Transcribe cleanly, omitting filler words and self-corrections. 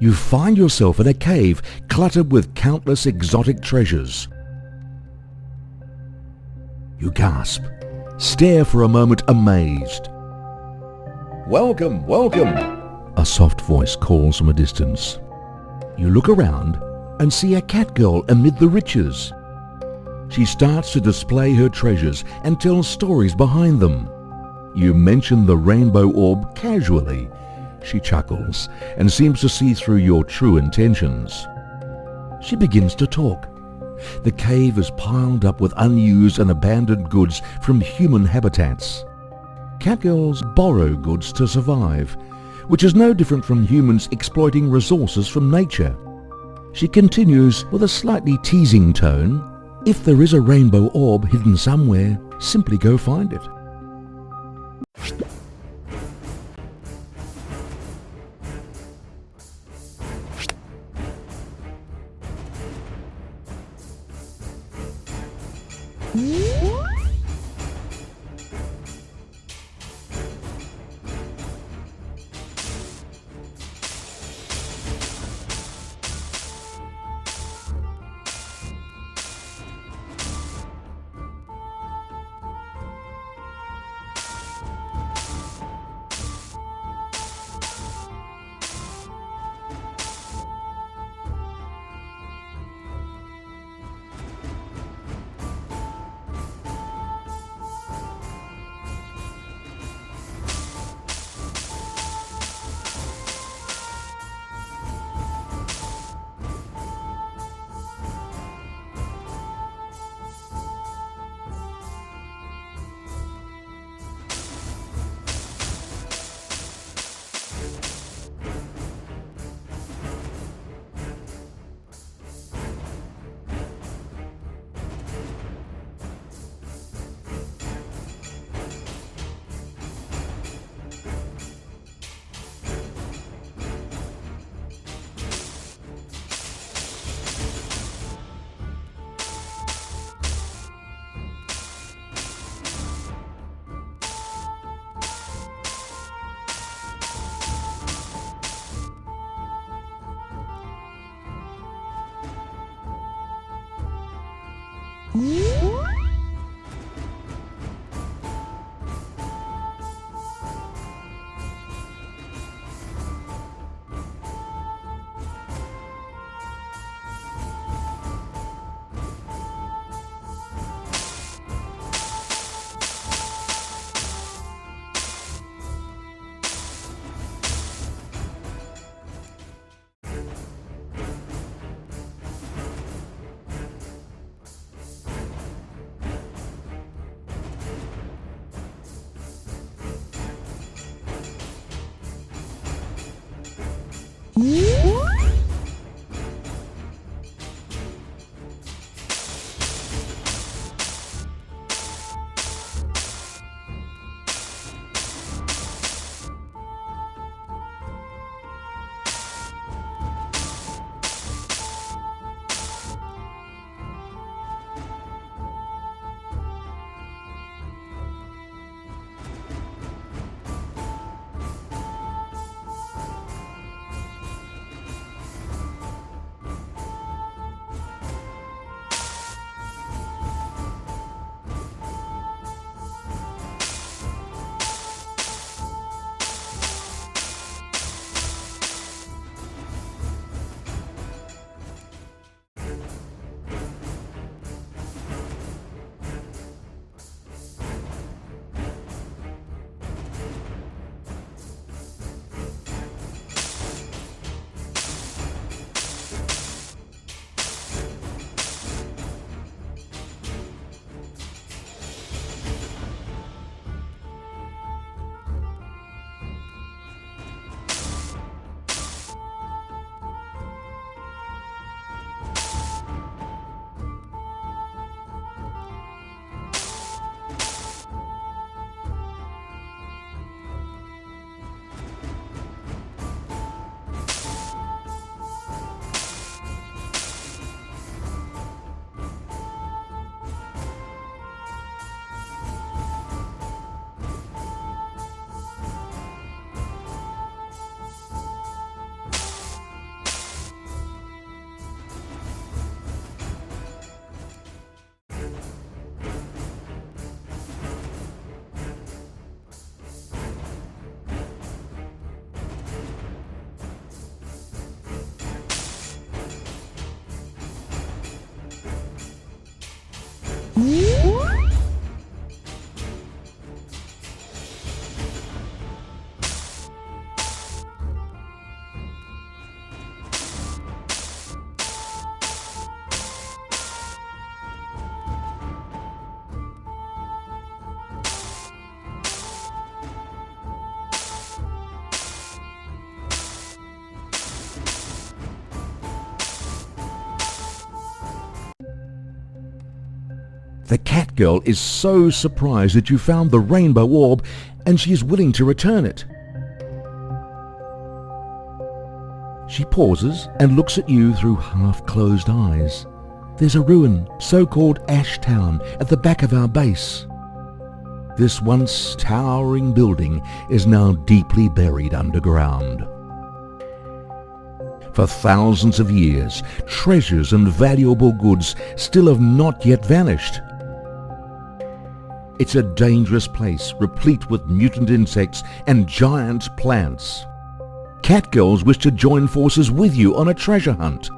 You find yourself in a cave cluttered with countless exotic treasures. You gasp, stare for a moment amazed. "Welcome, welcome," a soft voice calls from a distance. You look around and see a cat girl amid the riches. She starts to display her treasures and tells stories behind them. You mention the rainbow orb casually. She chuckles and seems to see through your true intentions. She begins to talk. The cave is piled up with unused and abandoned goods from human habitats. Catgirls borrow goods to survive, which is no different from humans exploiting resources from nature. She continues with a slightly teasing tone. If there is a rainbow orb hidden somewhere, simply go find it. The cat girl is so surprised that you found the rainbow orb, and she is willing to return it. She pauses and looks at you through half-closed eyes. There's a ruin, so-called Ash Town, at the back of our base. This once towering building is now deeply buried underground. For thousands of years, treasures and valuable goods still have not yet vanished. It's a dangerous place, replete with mutant insects and giant plants. Cat girls wish to join forces with you on a treasure hunt.